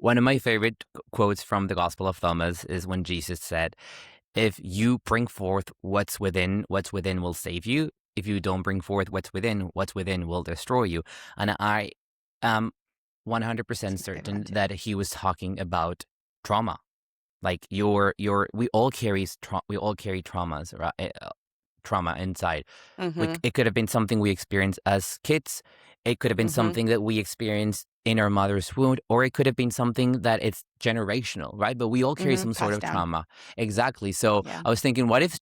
One of my favorite quotes from the Gospel of Thomas is when Jesus said, if you bring forth what's within will save you. If you don't bring forth what's within will destroy you. And I am 100% That's a good one certain too. that he was talking about trauma. Like we all carry traumas, right? Trauma inside. Mm-hmm. It could have been something we experienced as kids. It could have been Mm-hmm. something that we experienced in our mother's womb, or it could have been something that it's generational, right? But we all carry Mm-hmm. some sort Passed of down. trauma. Exactly. So Yeah. I was thinking, what if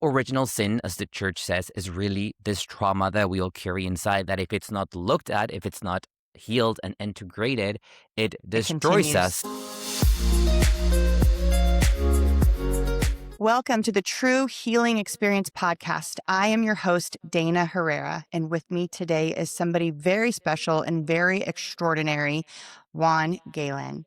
original sin, as the church says, is really this trauma that we all carry inside, that if it's not looked at, if it's not healed and integrated, it It destroys continues. us. Welcome to the True Healing Experience podcast. I am your host, Dana Herrera, and with me today is somebody very special and very extraordinary, Juan Galan.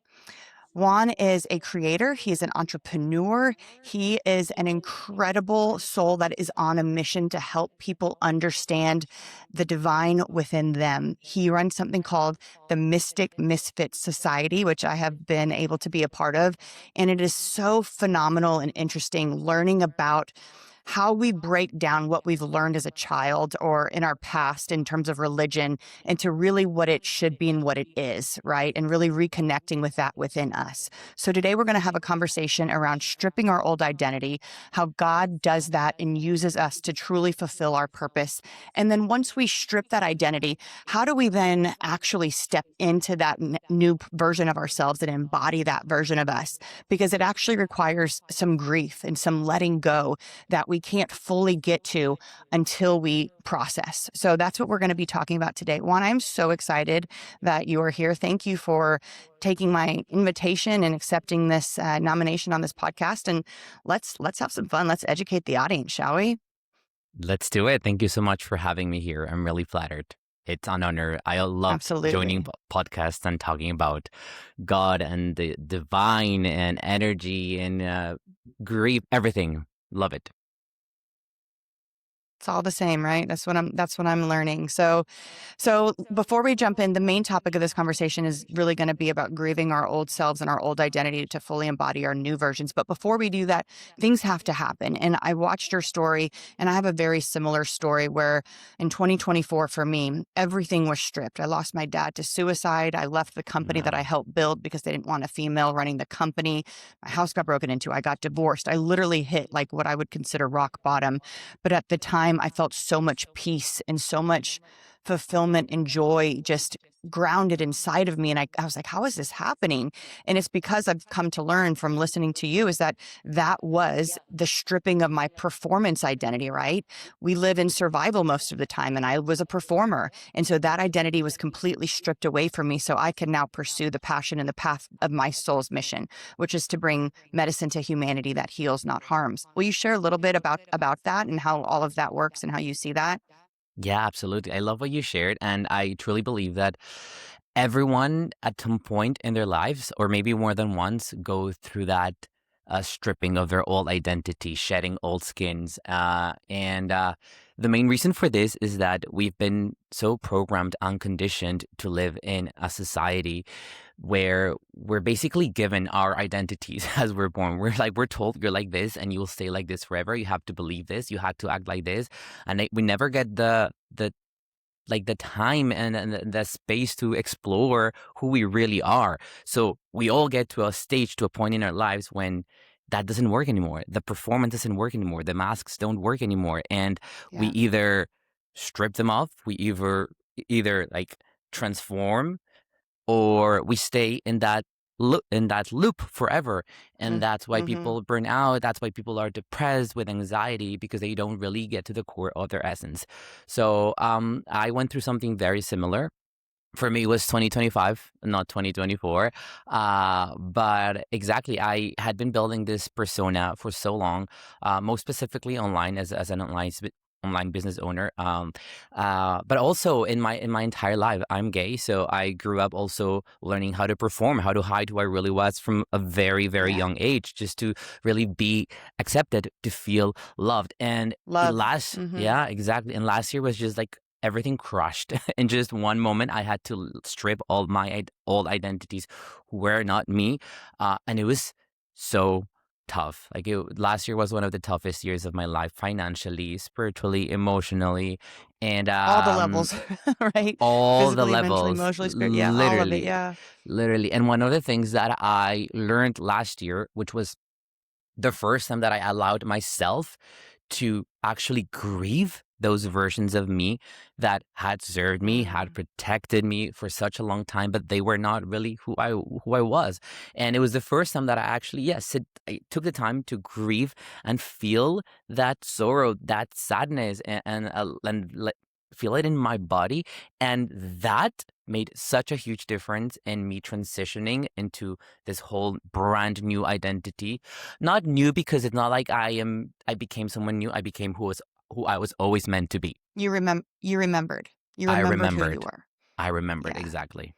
Juan is a creator. He's an entrepreneur. He is an incredible soul that is on a mission to help people understand the divine within them. He runs something called the Mystic Misfit Society, which I have been able to be a part of. And it is so phenomenal and interesting learning about how we break down what we've learned as a child or in our past in terms of religion into really what it should be and what it is, right? And really reconnecting with that within us. So today we're going to have a conversation around stripping our old identity, how God does that and uses us to truly fulfill our purpose. And then once we strip that identity, how do we then actually step into that new version of ourselves and embody that version of us? Because it actually requires some grief and some letting go that we can't fully get to until we process. So that's what we're going to be talking about today. Juan, I'm so excited that you are here. Thank you for taking my invitation and accepting this nomination on this podcast. And let's have some fun. Let's educate the audience, shall we? Let's do it. Thank you so much for having me here. I'm really flattered. It's an honor. I love joining Absolutely. podcasts and talking about God and the divine and energy and grief, everything. Love it. It's all the same, right? That's what I'm learning. So before we jump in, the main topic of this conversation is really going to be about grieving our old selves and our old identity to fully embody our new versions. But before we do that, things have to happen. And I watched your story, and I have a very similar story where in 2024 for me, everything was stripped. I lost my dad to suicide. I left the company that I No. helped build because they didn't want a female running the company. My house got broken into. I got divorced. I literally hit like what I would consider rock bottom. But at the time, I felt so much peace and so much fulfillment and joy just grounded inside of me. And I was like, how is this happening? And it's because I've come to learn from listening to you is that was the stripping of my performance identity, right? We live in survival most of the time, and I was a performer. And so that identity was completely stripped away from me. So I can now pursue the passion and the path of my soul's mission, which is to bring medicine to humanity that heals, not harms. Will you share a little bit about that and how all of that works and how you see that? Yeah, absolutely. I love what you shared. And I truly believe that everyone at some point in their lives, or maybe more than once, go through that stripping of their old identity, shedding old skins. And the main reason for this is that we've been so programmed and conditioned to live in a society where we're basically given our identities as we're born. We're told you're like this and you'll stay like this forever. You have to believe this. You have to act like this. And we never get the time and the space to explore who we really are. So we all get to a stage, to a point in our lives when that doesn't work anymore. The performance doesn't work anymore. The masks don't work anymore. And we Yeah. either strip them off, we either like transform, or we stay in that loop forever. And that's why Mm-hmm. people burn out. That's why people are depressed with anxiety, because they don't really get to the core of their essence. So I went through something very similar. For me, it was 2025, not 2024. But exactly, I had been building this persona for so long, most specifically online as an online business owner. But also in my entire life, I'm gay, so I grew up also learning how to perform, how to hide who I really was from a very, very Yeah. young age, just to really be accepted, to feel loved. And Love. last, Mm-hmm. yeah, exactly. And last year was just like everything crushed in just one moment. I had to strip all my old identities who were not me, and it was so tough. Like last year was one of the toughest years of my life, financially, spiritually, emotionally, and All the levels, right? all the Physically, mentally, levels, emotionally, spirit. Yeah, all of it. literally, Yeah. literally. And one of the things that I learned last year, which was the first time that I allowed myself to actually grieve those versions of me that had served me, had Mm. protected me for such a long time, but they were not really who I was. And it was the first time that I actually, yes, I took the time to grieve and feel that sorrow, that sadness, feel it in my body. And that made such a huge difference in me transitioning into this whole brand new identity. Not new because it's not like I became someone new. I became who I was always meant to be. You remembered. You I remembered who you remembered. were. I remembered Yeah. exactly.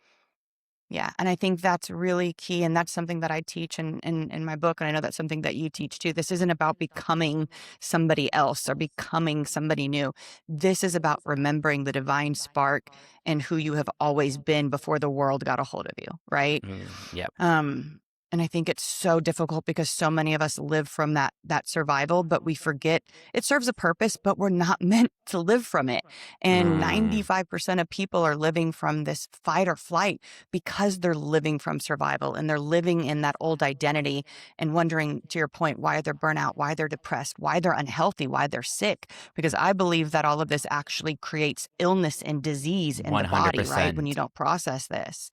Yeah. And I think that's really key. And that's something that I teach in my book. And I know that's something that you teach too. This isn't about becoming somebody else or becoming somebody new. This is about remembering the divine spark and who you have always been before the world got a hold of you, right? Yep. Um, and I think it's so difficult because so many of us live from that survival, but we forget it serves a purpose, but we're not meant to live from it. And Mm, 95% of people are living from this fight or flight because they're living from survival and they're living in that old identity and wondering, to your point, why they're burnout, why they're depressed, why they're unhealthy, why they're sick. Because I believe that all of this actually creates illness and disease in the body, right? When you 100%. don't process this.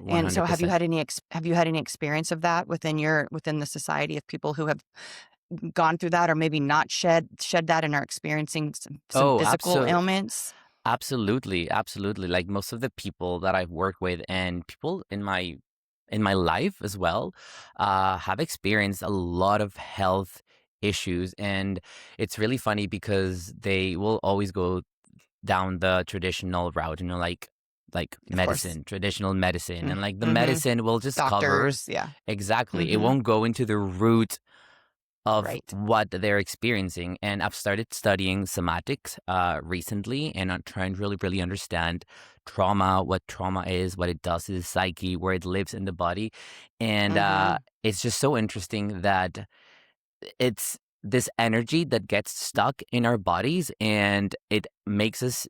And so 100%. have you had any experience of that within the society of people who have gone through that or maybe not shed that and are experiencing some Oh, physical ailments? absolutely, absolutely. Like most of the people that I've worked with and people in my life as well, have experienced a lot of health issues, and it's really funny because they will always go down the traditional route, like Of course. medicine, traditional medicine, Mm, and like the mhm. medicine will just cover Doctors, yeah. exactly. It Mhm. won't go into the root of Right. what they're experiencing. And I've started studying somatics recently, and I'm trying to really, really understand trauma, what trauma is, what it does to the psyche, where it lives in the body. And Mhm. it's just so interesting that it's this energy that gets stuck in our bodies and it makes us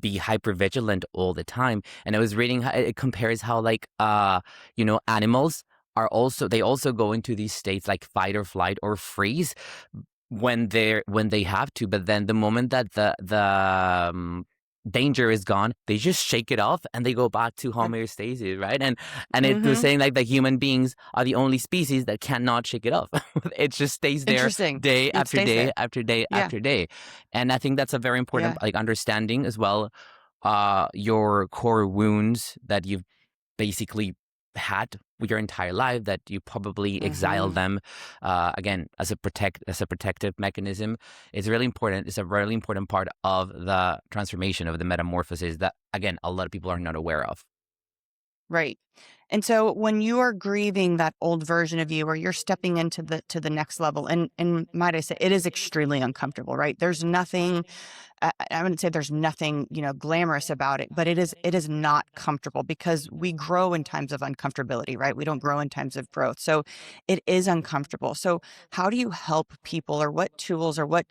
be hyper vigilant all the time. And I was reading how it compares how animals are also they also go into these states like fight or flight or freeze when they have to, but then the moment that the danger is gone, they just shake it off and they go back to Yep. homeostasis, right? And it was Mhm. saying like that human beings are the only species that cannot shake it off. It just stays there Interesting. day It after stays day there. after day Yeah. after day. And I think that's a very important Yeah. like understanding as well, your core wounds that you've basically had your entire life, that you probably exile Mhm. them, again as a protective mechanism. It's really important. It's a really important part of the transformation of the metamorphosis that again a lot of people are not aware of. Right. And so when you are grieving that old version of you or you're stepping into the next level and might I say it is extremely uncomfortable, right? There's nothing I wouldn't say there's nothing, glamorous about it, but it is not comfortable because we grow in times of uncomfortability, right? We don't grow in times of growth. So it is uncomfortable. So how do you help people or what tools or what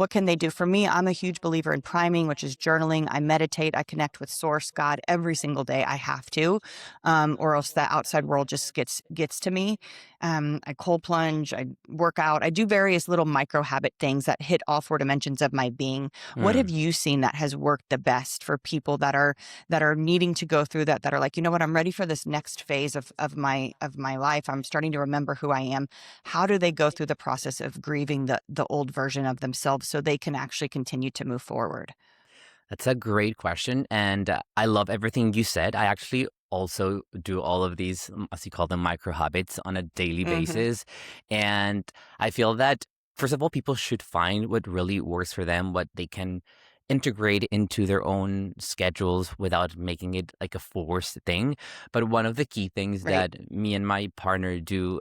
can they do? For me, I'm a huge believer in priming, which is journaling. I meditate, I connect with source, God, every single day. I have to. Or else the outside world just gets to me. I cold plunge, I work out, I do various little micro habit things that hit all four dimensions of my being. What have Mm. you seen that has worked the best for people that are needing to go through that are like, you know what, I'm ready for this next phase of my life. I'm starting to remember who I am. How do they go through the process of grieving the old version of themselves so they can actually continue to move forward? That's a great question, and I love everything you said. I actually also do all of these, as you call them, micro habits on a daily Mhm. basis, and I feel that first of all, people should find what really works for them, what they can integrate into their own schedules without making it like a forced thing. But one of the key things Right. that me and my partner do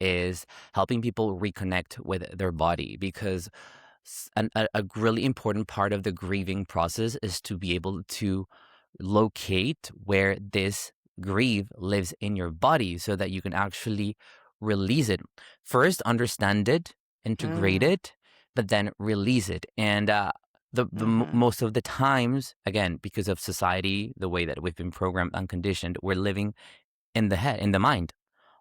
is helping people reconnect with their body because a really important part of the grieving process is to be able to locate where this grief lives in your body so that you can actually release it. First, understand it, integrate Mm, it, but then release it. And mhm. most of the times, again, because of society, the way that we've been programmed and conditioned, we're living in the head, in the mind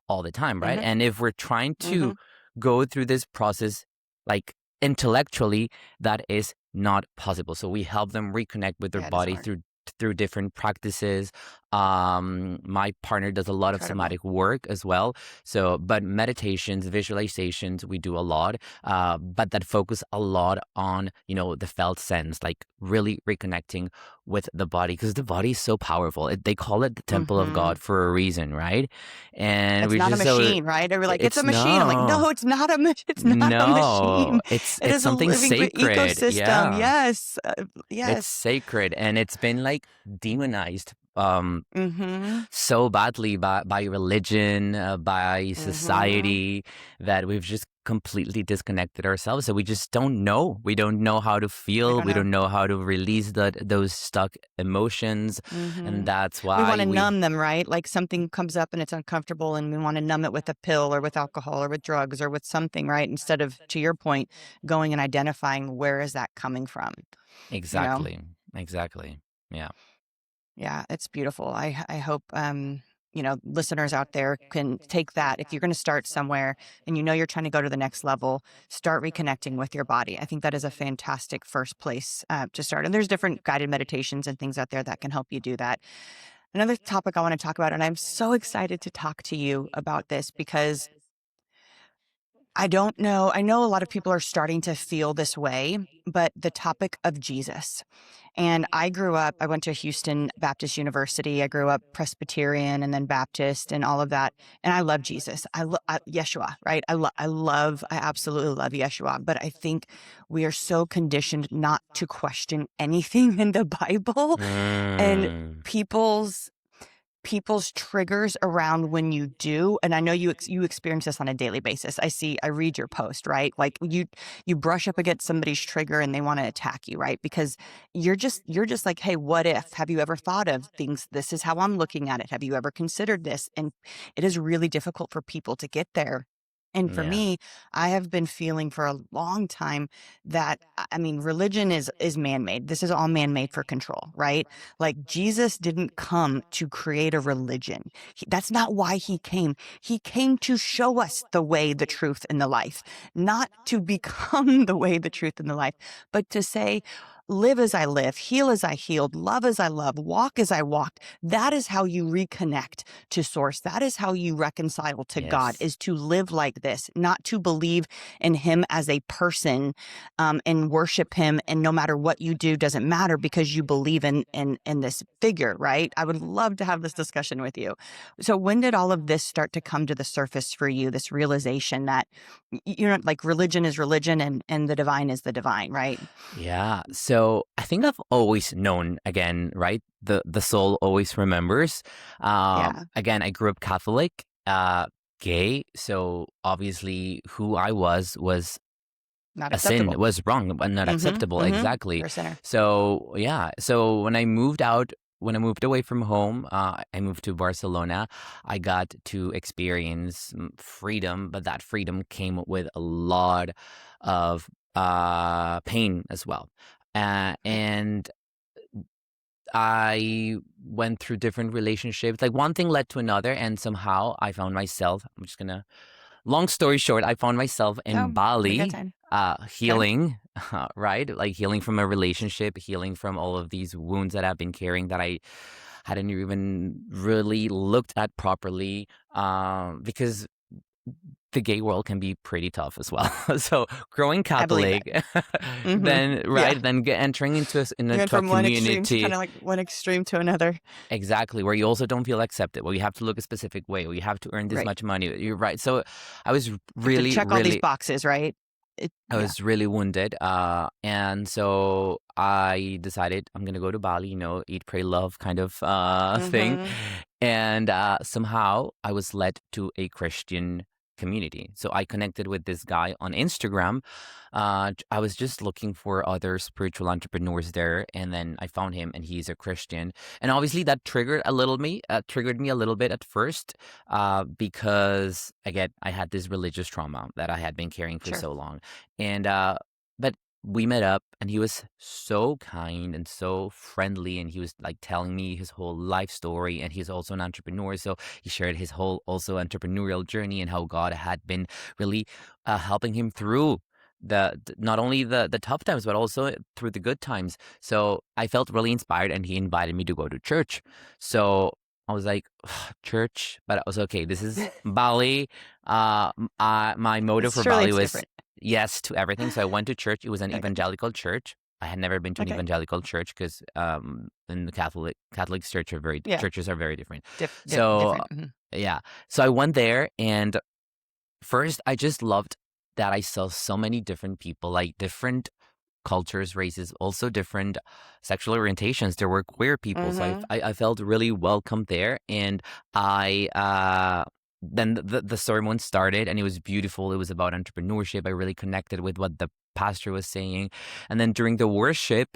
all the time, right? Mhm. And if we're trying to Mhm. go through this process like intellectually, that is not possible. So we help them reconnect with their Yeah, it doesn't body work. through different practices. My partner does a lot of Incredible. somatic work as well. So, but meditations, visualizations, we do a lot, but that focus a lot on, the felt sense, like really reconnecting with the body because the body is so powerful. They call it the temple of God Mhm. for a reason, right? And It's we're not a just so machine, right? They were like, "It's a it's machine." I'm like, no, "No, it's not a it's not a no, machine. It it's is a something living sacred. ecosystem." Yeah, Yes. it's Yes. sacred, and it's been like demonized Mhm. so badly by religion, by Mhm. society, that we've just completely disconnected ourselves. So we just don't know. We don't know how to We feel. don't We know. don't know how to release those stuck emotions, and Mhm. that's We why wanna we numb them, right? Like, something comes up and it's uncomfortable, and we wanna numb it with a pill or with alcohol or with drugs or with something, right? Instead of, to your point, going and identifying where is that coming from, you know? exactly, exactly, yeah. Yeah, it's beautiful. I hope, listeners out there can take that. If you're going to start somewhere and you know you're trying to go to the next level, start reconnecting with your body. I think that is a fantastic first place to start. And there's different guided meditations and things out there that can help you do that. Another topic I want to talk about, and I'm so excited to talk to you about this because I don't know. I know a lot of people are starting to feel this way, but the topic of Jesus. And I went to Houston Baptist University. I grew up Presbyterian and then Baptist and all of that. And I love Jesus. Yeshua, right? I absolutely love Yeshua. But I think we are so conditioned not to question anything in the Bible and Mm, people's people's triggers around when you do. And I know you experience this on a daily basis. I read your post, right? Like you brush up against somebody's trigger and they want to attack you, right? Because you're just like, hey, what if? Have you ever thought of things? This is how I'm looking at it. Have you ever considered this? And it is really difficult for people to get there. And for yeah. me, I have been feeling for a long time that I mean, religion is man-made. This is all man-made for control, right? Like Jesus didn't come to create a religion. That's not why he came. He came to show us the way, the truth, and the life, not to become the way, the truth, and the life, but to say, live as I live, heal as I healed, love as I love, walk as I walked. That is how you reconnect to source. That is how you reconcile to God, Yes. is to live like this, not to believe in him as a person and worship him. And no matter what you do, doesn't matter because you believe in this figure, right? I would love to have this discussion with you. So when did all of this start to come to the surface for you? This realization that like religion is religion and the divine is the divine, right? Yeah. So I think I've always known, again, right? The soul always remembers. Yeah, Again, I grew up Catholic, gay. So obviously who I was not a sin. It acceptable. was wrong and not Mm-hmm. acceptable. Mm-hmm. Exactly. You're a sinner. So yeah. So when I moved away from home, I moved to Barcelona. I got to experience freedom, but that freedom came with a lot of pain as well. Right. And I went through different relationships. Like one thing led to another, and somehow I found myself. I'm just gonna long story short, I found myself in No, we got Bali, time. Okay. healing, right? Like healing from a relationship, healing from all of these wounds that I've been carrying that I hadn't even really looked at properly. Because the gay world can be pretty tough as well. So growing I believe it. Catholic, Mm-hmm. then Yeah. right, then entering You went into a from one extreme to kind community. of like one extreme to another. Exactly, where you also don't feel accepted, where you have to look a specific way, where you have to earn this Right. much money. You're right. So I was You have to really, check all these really, boxes, right? I Yeah. was really wounded. And so I decided I'm gonna go to Bali, eat, pray, love kind of thing. Mhm. And somehow I was led to a Christian community. So I connected with this guy on Instagram. I was just looking for other spiritual entrepreneurs there, and then I found him, and he's a Christian. And obviously, that triggered me a little bit at first, because again, I had this religious trauma that I had been carrying for Sure. so long, and but we met up, and he was so kind and so friendly, and he was like telling me his whole life story, and he's also an entrepreneur, so he shared his whole also entrepreneurial journey and how God had been really helping him through not only the tough times but also through the good times. So I felt really inspired, and he invited me to go to church. So I was like, church, but I was okay. This is Bali. My motive for Surely Bali it's was different. yes to everything. So I went to church. It was an Okay. evangelical church. I had never been to an Okay. evangelical church because in the Catholic Yeah. churches are very different. So Different. Mhm. yeah, so I went there, and first I just loved that I saw so many different people, like different cultures, races, also different sexual orientations. There were queer people, so Mhm. I felt really welcome there, and I then the sermon started, and it was beautiful. It was about entrepreneurship. I really connected with what the pastor was saying, and then during the worship,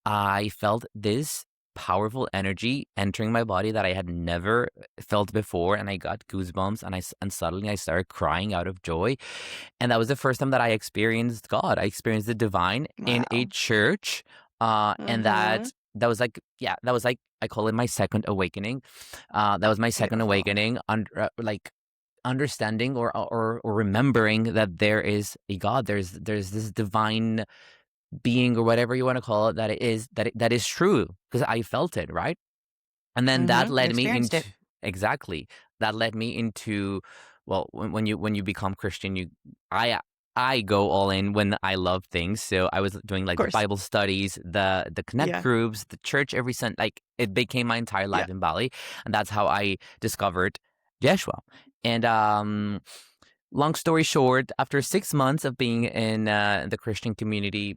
I felt this powerful energy entering my body that I had never felt before, and I got goosebumps, and and suddenly I started crying out of joy, and that was the first time that I experienced God. I experienced the divine in a Wow. church, and Mhm. that was like, yeah, that was like, I call it my second awakening. That was my second Beautiful. awakening, like understanding or remembering that there is a God. There's this divine being or whatever you want to call it, that it is that is true, because I felt it, right? And then that Mhm. You led me experienced it. into exactly. That led me into, well, when you become Christian, I go all in when I love things. So I was doing Of like the course. Bible studies, the connect Yeah. groups, the church every Sunday. Like it became my entire Yeah. life in Bali, and that's how I discovered Yeshua. And long story short, after 6 months of being in the Christian community,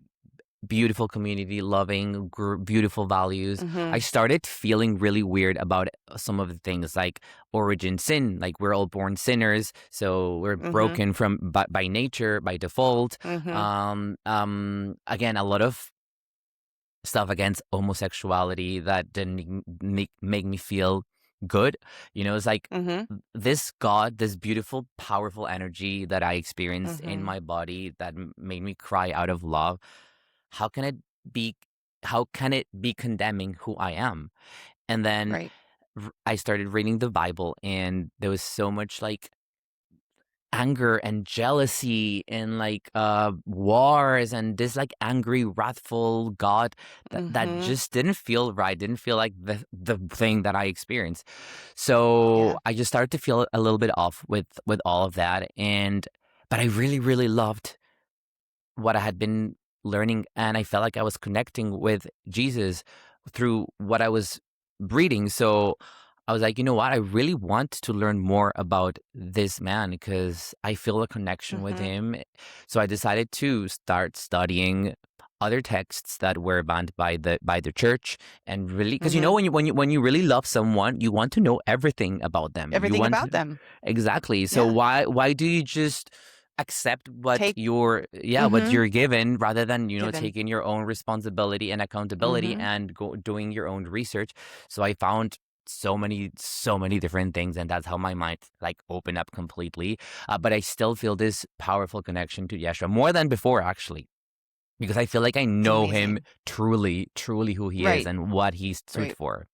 beautiful community, loving, beautiful values, I Mhm. started feeling really weird about some of the things like origin sin. Like we're all born sinners, so we're Mhm. broken from by nature, by default. Mhm. Again, a lot of stuff against homosexuality that didn't make me feel good. It's like Mhm. this God, this beautiful, powerful energy that I experienced in Mhm. my body that made me cry out of love. How can it be? How can it be condemning who I am? And then Right. I started reading the Bible, and there was so much like anger and jealousy and like wars and this like angry wrathful God that Mhm. just didn't feel right, didn't feel like the thing that I experienced. So Yeah. I just started to feel a little bit off with all of that, and but I really loved what I had been learning, and I felt like I was connecting with Jesus through what I was reading. So I was like, you know what? I really want to learn more about this man because I feel a connection with Mhm. him. So I decided to start studying other texts that were banned by the church, and really, because Mhm. when you really love someone, you want to know everything about them. You Everything want to about them. exactly. So Yeah. why do you just accept Take what Mhm. you're given, rather than Given. taking your own responsibility and accountability Mhm. and doing your own research. So I found so many different things, and that's how my mind like opened up completely. But I still feel this powerful connection to Yeshua more than before, actually, because I feel like I It's know him amazing. truly who he is Right. and what he stood Right. for.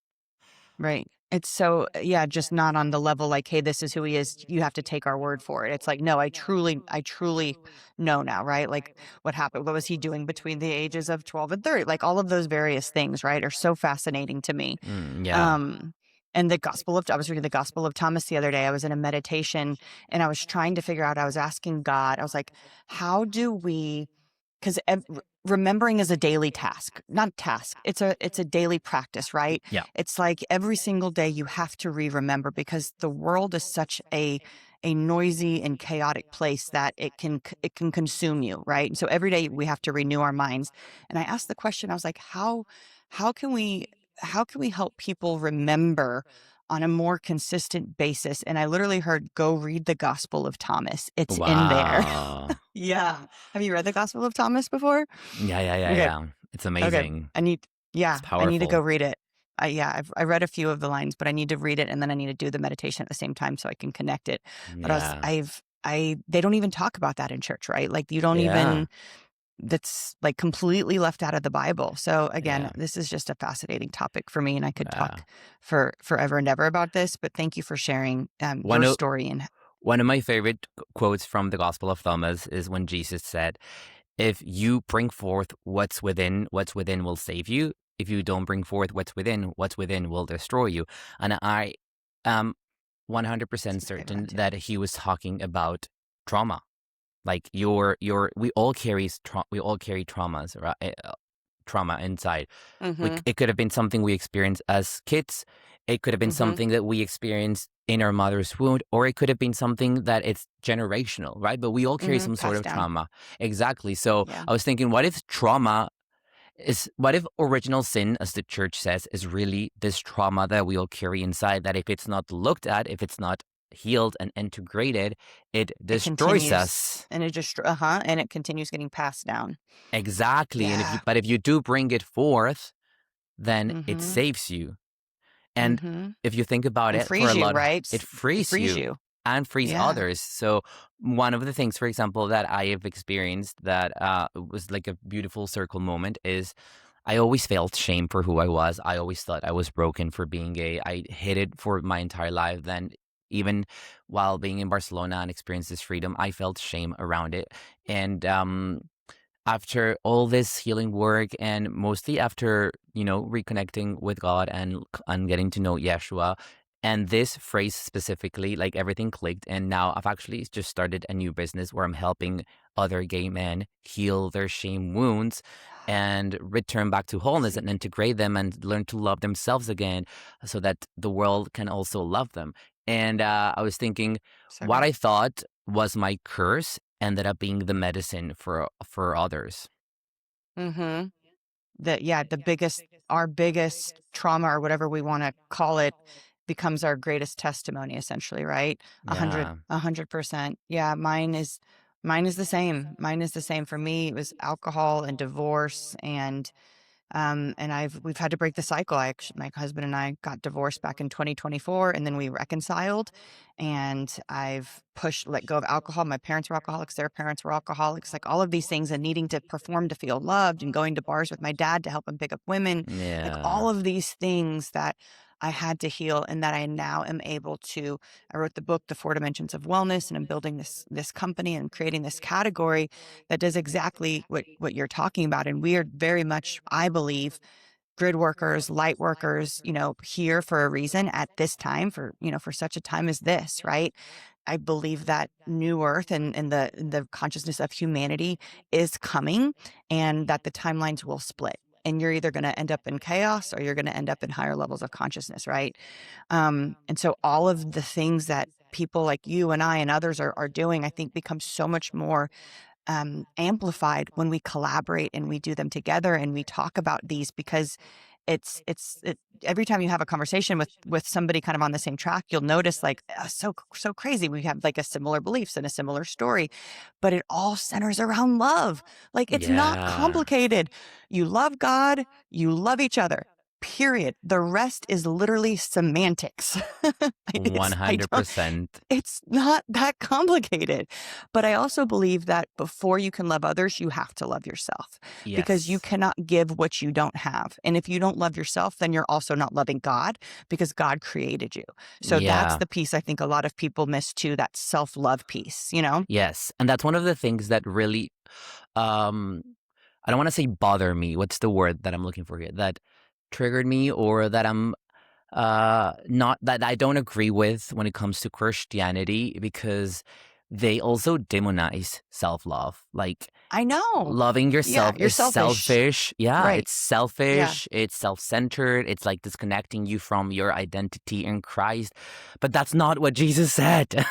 Right. It's so yeah, just not on the level like, "Hey, this is who he is. You have to take our word for it." It's like, "No, I truly know now," right? Like, what happened? What was he doing between the ages of 12 and 30? Like, all of those various things, right, are so fascinating to me. Yeah. Um, and I was reading the Gospel of Thomas the other day. I was in a meditation, and I was trying to figure out I was asking God, I was like, "How do we" 'cause remembering is a daily task. Not task, it's a daily practice, right? Yeah. It's like every single day you have to remember because the world is such a noisy and chaotic place that it can consume you, right? And so every day we have to renew our minds. And I asked the question, I was like, how can we how can we help people remember on a more consistent basis. And I literally heard, go read the Gospel of Thomas. It's in there. Wow. Yeah. Have you read the Gospel of Thomas before? Yeah, yeah, yeah, Okay. yeah. It's Okay. amazing. Yeah, It's I need to go powerful. read it. I read a few of the lines, but I need to read it and then I need to do the meditation at the same time so I can connect it. But Yeah. they don't even talk about that in church, right? Like you don't Yeah. even, that's like completely left out of the Bible. So again, Yeah. this is just a fascinating topic for me and I could Yeah. talk for forever and ever about this, but thank you for sharing One your of story and one of my favorite quotes from the Gospel of Thomas is when Jesus said, "If you bring forth what's within will save you. If you don't bring forth what's within will destroy you." And I am that's 100% my favorite one certain too. that he was talking about trauma. Like your we all carry traumas, right? Trauma inside. Mhm. It could have been something we experienced as kids. It could have been Mhm. something that we experienced in our mother's wound, or it could have been something that it's generational, right? But we all carry Mhm. some sort Passed of down. trauma. Exactly. So Yeah. I was thinking, what if original sin, as the church says, is really this trauma that we all carry inside, that if it's not looked at, if it's not healed and integrated, it It destroys continues us. and it just uh-huh, and it continues getting passed down. Exactly. Yeah. But if you do bring it forth, then it Mhm. saves you. And Mhm. if you think about And it, for frees a you, lot, right? it It frees frees you you. and frees Yeah. others. So one of the things, for example, that I have experienced that was like a beautiful circle moment is I always felt shame for who I was. I always thought I was broken for being gay. I hid it for my entire life. Then even while being in Barcelona and experienced this freedom, I felt shame around it. And after all this healing work and mostly after, reconnecting with God and getting to know Yeshua, and this phrase specifically, like everything clicked. And now I've actually just started a new business where I'm helping other gay men heal their shame wounds and return back to wholeness and integrate them and learn to love themselves again so that the world can also love them. And I was thinking, So what good. I thought was my curse ended up being the medicine for others. Mhm. The biggest our biggest trauma or whatever we wanna call it becomes our greatest testimony essentially, right? Yeah. 100%. Yeah, mine is the same. Mine is the same. For me, it was alcohol and divorce and we've had to break the cycle. My husband and I got divorced back in 2024 and then we reconciled and I've let go of alcohol. My parents were alcoholics, their parents were alcoholics, like all of these things and needing to perform to feel loved and going to bars with my dad to help him pick up women, like Yeah. all of these things that I had to heal and that I now am able to. I wrote the book, The Four Dimensions of Wellness, and I'm building this company and creating this category that does exactly what you're talking about. And we are very much, I believe, grid workers, light workers, here for a reason at this time for such a time as this, right? I believe that new earth and the consciousness of humanity is coming and that the timelines will split. And you're either going to end up in chaos or you're going to end up in higher levels of consciousness, right? And so all of the things that people like you and I and others are doing, I think becomes so much more amplified when we collaborate and we do them together and we talk about these because every time you have a conversation with somebody kind of on the same track, you'll notice like so crazy. We have like a similar beliefs and a similar story, but it all centers around love. Like it's not Yeah. complicated. You love God, you love each other. Period. The rest is literally semantics. I don't 100%. it's not that complicated. But I also believe that before you can love others, you have to love yourself because you Yes. cannot give what you don't have. And if you don't love yourself, then you're also not loving God because God created you. So that's Yeah. the piece I think a lot of people miss too, that self love piece, you know? Yes. And that's one of the things that really, um, I don't want to say bother me. What's the word that I'm looking for here? That triggered me or that I'm not that I don't agree with when it comes to Christianity because they also demonize self-love. Like I know. loving Yeah, yourself you're is selfish. selfish. Yeah, Right. it's Yeah. selfish, it's self-centered, it's like disconnecting you from your identity in Christ. But that's not what Jesus said.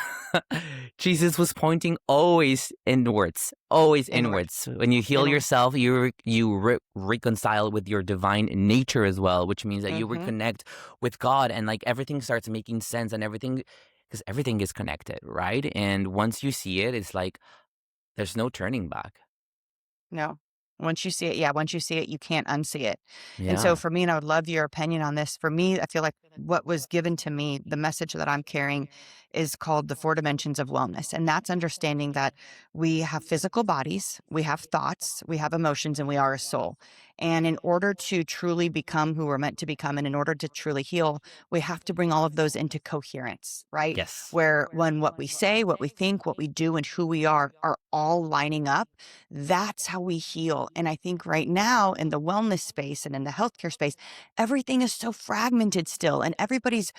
Jesus was pointing always inwards, always Inward. inwards. When you heal Inward. yourself, you reconcile with your divine nature as well, which means that you Mhm. reconnect with God, and like everything starts making sense, and everything, because everything is connected, right? And once you see it, it's like there's no turning back. No. Once you see it, yeah, once you see it, you can't unsee it. And so Yeah. for me, and I would love your opinion on this. For me, I feel like what was given to me, the message that I'm carrying is called the four dimensions of wellness. And that's understanding that we have physical bodies, we have thoughts, we have emotions, and we are a soul. And in order to truly become who we're meant to become, and in order to truly heal, we have to bring all of those into coherence, right? Yes. Where when what we say, what we think, what we do, and who we are all lining up, that's how we heal. And I think right now in the wellness space and in the healthcare space, everything is so fragmented still, and everybody's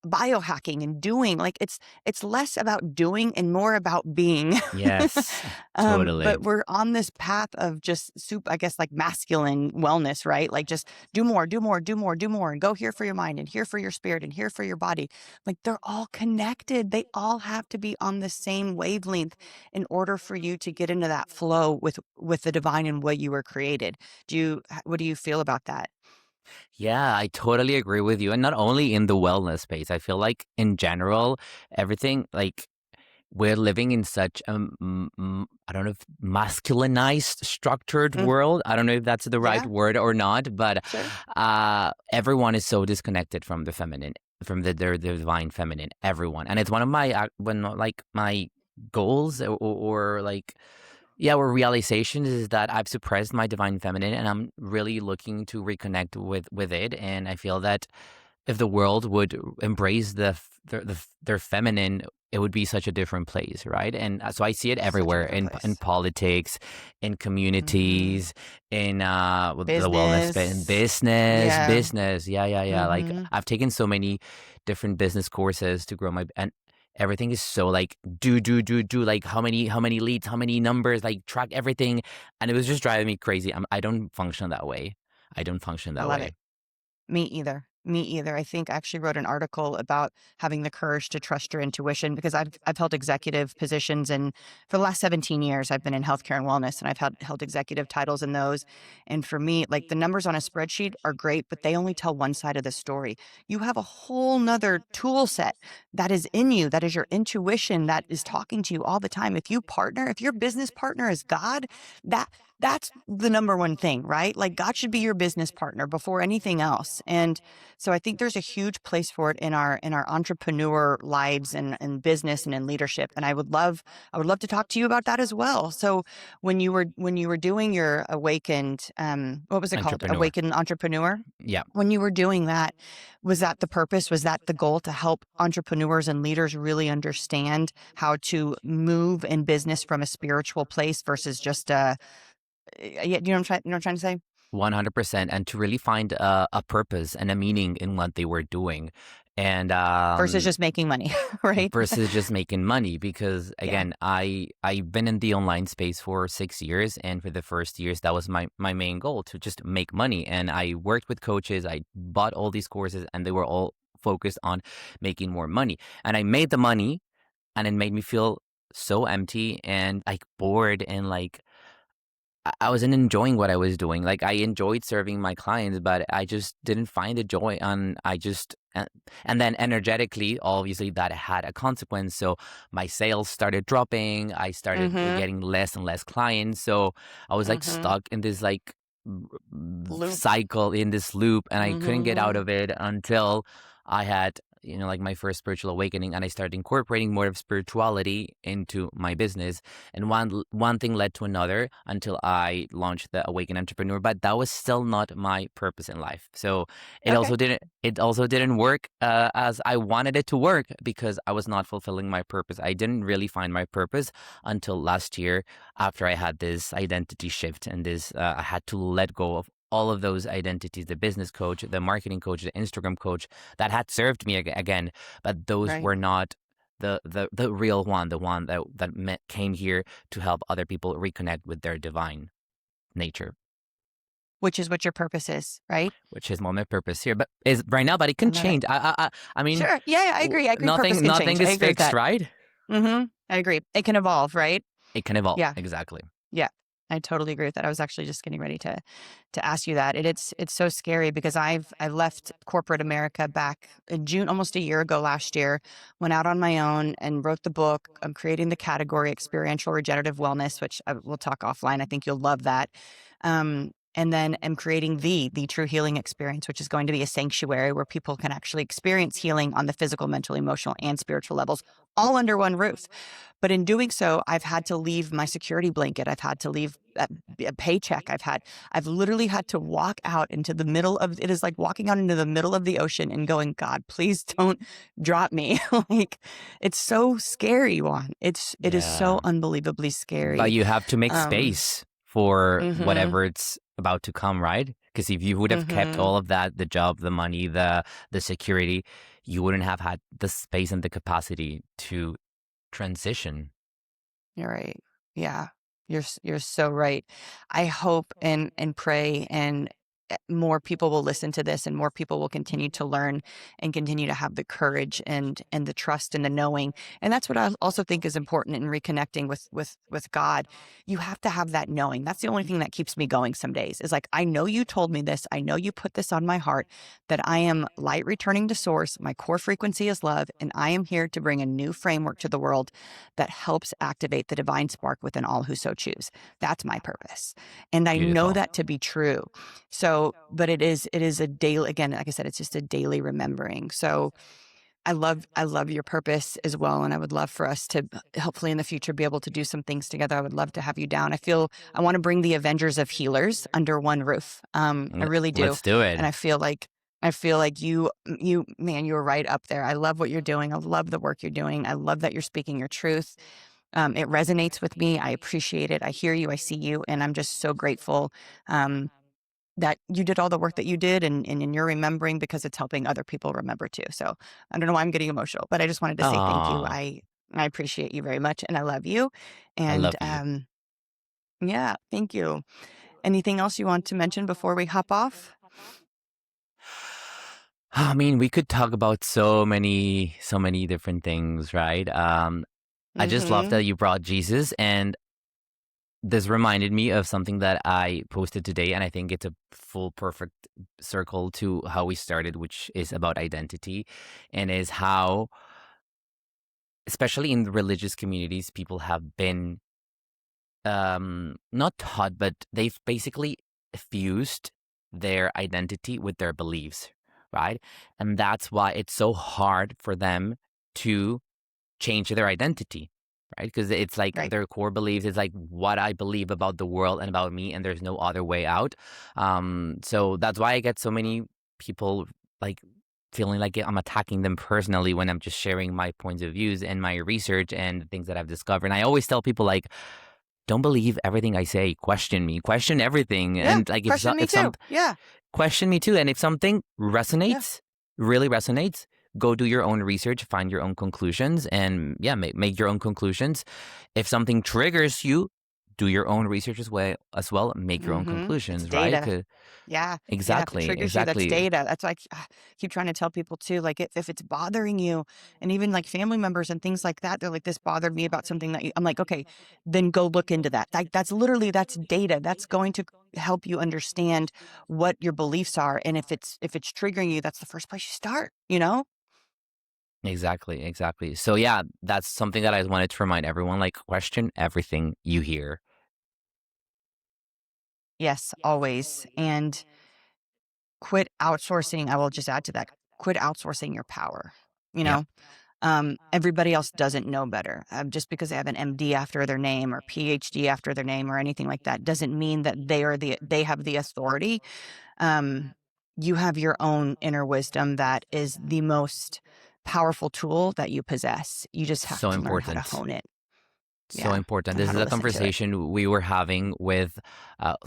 biohacking and doing like it's less about doing and more about being. Yes. Totally. But we're on this path of just I guess like masculine wellness, right? Like just do more, do more, do more, do more, and go here for your mind and here for your spirit and here for your body. Like they're all connected. They all have to be on the same wavelength in order for you to get into that flow with the divine and what you were created. What do you feel about that? Yeah, I totally agree with you. And not only in the wellness space, I feel like in general, everything like we're living in such a, I don't know if masculinized, structured Mm, world. I don't know if that's the right yeah, word or not, but sure. everyone is so disconnected from the feminine, from their divine feminine. Everyone, and it's one of my like my goals or like yeah, or realization is that I've suppressed my divine feminine, and I'm really looking to reconnect with it. And I feel that if the world would embrace their feminine, it would be such a different place, right? And so I see it Such a everywhere different in place. politics, in Mhm. communities, in the wellness space, in Business. Yeah. business. Yeah, yeah, yeah. Like Mhm. I've taken so many different business courses to grow my and everything is so like do like how many leads, how many numbers, like track everything, and it was just driving me crazy. I don't function that way. I don't function I that love way. it. Me either. Me either. I think I actually wrote an article about having the courage to trust your intuition because I've held executive positions, and for the last 17 years I've been in healthcare and wellness, and I've held executive titles in those. And for me, like the numbers on a spreadsheet are great, but they only tell one side of the story. You have a whole nother tool set that is in you, that is your intuition that is talking to you all the time. If your business partner is God, that that's the number one thing, right? Like God should be your business partner before anything else. And so I think there's a huge place for it in our entrepreneur lives and business and in leadership. And I would love to talk to you about that as well. So when you were doing your awakened what was it called? Entrepreneur. Awakened entrepreneur? Yeah. When you were doing that, was that the purpose? Was that the goal to help entrepreneurs and leaders really understand how to move in business from a spiritual place versus just yeah, you know what I'm trying to say? 100%, and to really find a purpose and a meaning in what they were doing, and Versus just making money, right? versus just making money. Because Yeah. again, I've been in the online space for 6 years, and for the first years, that was my main goal, to just make money. And I worked with coaches, I bought all these courses, and they were all focused on making more money. And I made the money, and it made me feel so empty and like bored, and like I wasn't enjoying what I was doing. Like I enjoyed serving my clients, but I just didn't find the joy. And I just and then energetically, obviously, that had a consequence. So my sales started dropping. I started Mhm. getting less and less clients. So I was like Mhm. stuck in this like Loop. cycle, in this loop, and I couldn't get out Mhm. of it until I had, like my first spiritual awakening, and I started incorporating more of spirituality into my business. And one thing led to another until I launched the Awaken Entrepreneur. But that was still not my purpose in life. So Okay. it also didn't work as I wanted it to work, because I was not fulfilling my purpose. I didn't really find my purpose until last year, after I had this identity shift, and this I had to let go of all of those identities: the business coach, the marketing coach, the Instagram coach, that had served me again, but those Right. were not the real one, the one that came here to help other people reconnect with their divine nature, Which is what your purpose is, right? which is more my purpose here. But is right now, but it I can love it. change. I mean, Sure. Yeah, yeah, I agree. I agree. Purpose nothing can change. nothing I is agree with fixed, that. right? I agree. It can evolve, right? It can evolve. Yeah. Exactly. Yeah, I totally agree with that. I was actually just getting ready to ask you that. It's so scary because I left corporate America back in June, almost a year ago last year, went out on my own and wrote the book. I'm creating the category experiential regenerative wellness, which we'll talk offline. I think you'll love that. And then I'm creating the true healing experience, which is going to be a sanctuary where people can actually experience healing on the physical, mental, emotional, and spiritual levels, all under one roof. But in doing so, I've had to leave my security blanket. I've had to leave a paycheck. I've literally had to walk out into the middle of, it is like walking out into the middle of the ocean and going, God, please don't drop me. Like, it's so scary, Juan. It is so Yeah. unbelievably But scary. you have to make Um, space for mm-hmm, whatever it's about to come, right? Because if you would have kept mm-hmm. all of that, the job, the money, the security, you wouldn't have had the space and the capacity to transition. You're right. Yeah. You're so right. I hope and pray and more people will listen to this and more people will continue to learn and continue to have the courage and the trust and the knowing. And that's what I also think is important in reconnecting with God. You have to have that knowing. That's the only thing that keeps me going some days. Is like, I know you told me this. I know you put this on my heart, that I am light returning to source. My core frequency is love, and I am here to bring a new framework to the world that helps activate the divine spark within all who so choose. That's my purpose. And I know Beautiful. that to be true. So, but it is a daily, again, like I said, it's just a daily remembering. So I love your purpose as well. And I would love for us to hopefully in the future be able to do some things together. I would love to have you down. I feel I want to bring the Avengers of healers under one roof. I really do. Let's do And it. I feel like you, man, you're right up there. I love what you're doing. I love the work you're doing. I love that you're speaking your truth. It resonates with me. I appreciate it. I hear you. I see you. And I'm just so grateful that you did all the work that you did and you're remembering because it's helping other people remember too. So I don't know why I'm getting emotional, but I just wanted to say thank you. Ah, I appreciate you very much and I love you. I And love you. yeah, thank you. Anything else you want to mention before we hop off? I mean, we could talk about so many different things, right? I just love Mm-hmm. that you brought Jesus, and this reminded me of something that I posted today, and I think it's a full perfect circle to how we started, which is about identity, and is how, especially in the religious communities, people have been not taught, but they've basically fused their identity with their beliefs, right? And that's why it's so hard for them to change their identity, right? Because it's like Right. their core beliefs is like what I believe about the world and about me, and there's no other way out. So that's why I get so many people like feeling like I'm attacking them personally when I'm just sharing my points of views and my research and the things that I've discovered. And I always tell people like, don't believe everything I say. Question me. Question everything. Yeah. And like Question me if some too. Yeah. question me too. And if something Yeah. resonates, really resonates, go do your own research, find your own conclusions, and yeah, make your own conclusions. If something triggers you, do your own research as well, make your own It's conclusions, right? data. Yeah. Yeah. If it Exactly, triggers you, that's exactly. data. That's why keep trying to tell people too. Like if it's bothering you and even like family members and things like that, they're like, this bothered me about something that I'm like, okay, then go look into that. That's literally, that's data. That's going to help you understand what your beliefs are. And if it's triggering you, that's the first place you start, you know? Exactly, exactly. So yeah, that's something that I wanted to remind everyone, like question everything you hear. Yes, always. And quit outsourcing. I will just add to that. Quit outsourcing your power. You Yep. know, everybody else doesn't know better. Just because they have an MD after their name or PhD after their name or anything like that doesn't mean that they have the authority. Um, you have your own inner wisdom that is the most powerful tool that you possess. You just have So to learn how to important. hone it. So Yeah, important. and This how is to a listen to it. conversation we were having with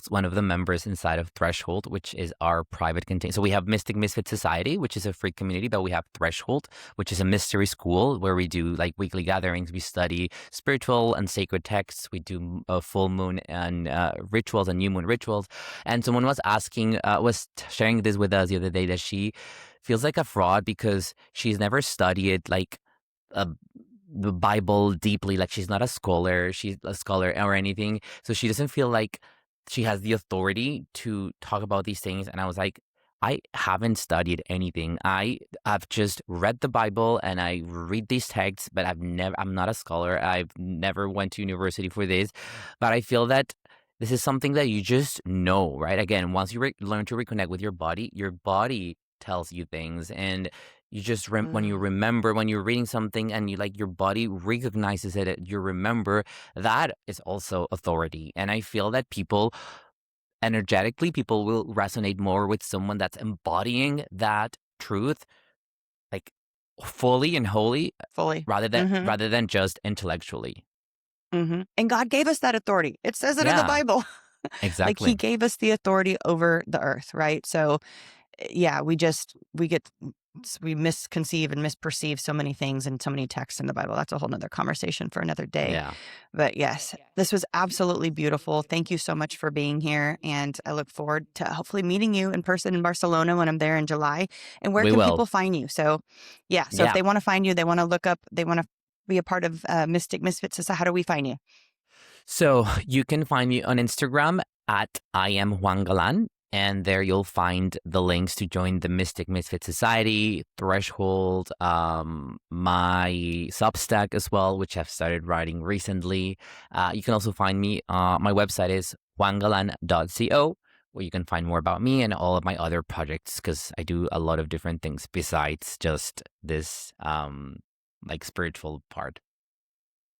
one of the members inside of Threshold, which is our private contain. So we have Mystic Misfit Society, which is a free community, but we have Threshold, which is a mystery school where we do like weekly gatherings. We study spiritual and sacred texts. We do full moon and rituals and new moon rituals. And someone was asking, sharing this with us the other day that she feels like a fraud because she's never studied like the Bible deeply. Like she's not a scholar, she's a scholar or anything. So she doesn't feel like she has the authority to talk about these things. And I was like, I haven't studied anything. I've just read the Bible and I read these texts, but I'm not a scholar. I've never went to university for this. But I feel that this is something that you just know, right? Again, once you learn to reconnect with your body tells you things, and you just when you Mm, remember, when you're reading something and you like your body recognizes it, you remember, that is also authority. And I feel that people will resonate more with someone that's embodying that truth, like fully and wholly, fully. rather than Hmm. rather than just intellectually. And God gave us that authority. It says it in the Yeah, Bible. Like he exactly. gave us the authority over the earth, right? So yeah, we misconceive and misperceive so many things and so many texts in the Bible. That's a whole nother conversation for another day. Yeah, But yes, this was absolutely beautiful. Thank you so much for being here. And I look forward to hopefully meeting you in person in Barcelona when I'm there in July. And where we can will. people find you? So yeah, so if Yeah. they want to find you, they want to look up, they want to be a part of Mystic Misfits. So how do we find you? So you can find me on Instagram at I am Juan Galan. And there you'll find the links to join the Mystic Misfit Society, Threshold, my Substack as well, which I've started writing recently. You can also find me, my website is juangalan.co, where you can find more about me and all of my other projects, because I do a lot of different things besides just this like spiritual part.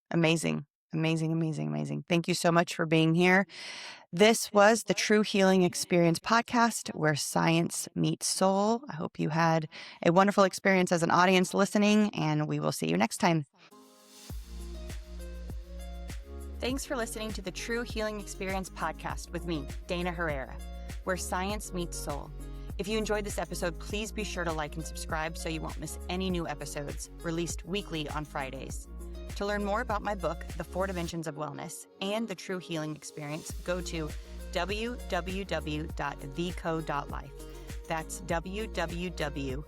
Amazing. Amazing, amazing, amazing. Thank you so much for being here. This was the True Healing Experience podcast where science meets soul. I hope you had a wonderful experience as an audience listening, and we will see you next time. Thanks for listening to the True Healing Experience podcast with me, Dana Herrera, where science meets soul. If you enjoyed this episode, please be sure to like and subscribe so you won't miss any new episodes released weekly on Fridays. To learn more about my book, The 4 Dimensions of Wellness, and the True Healing Experience, go to www.theco.life. That's www.theco.life.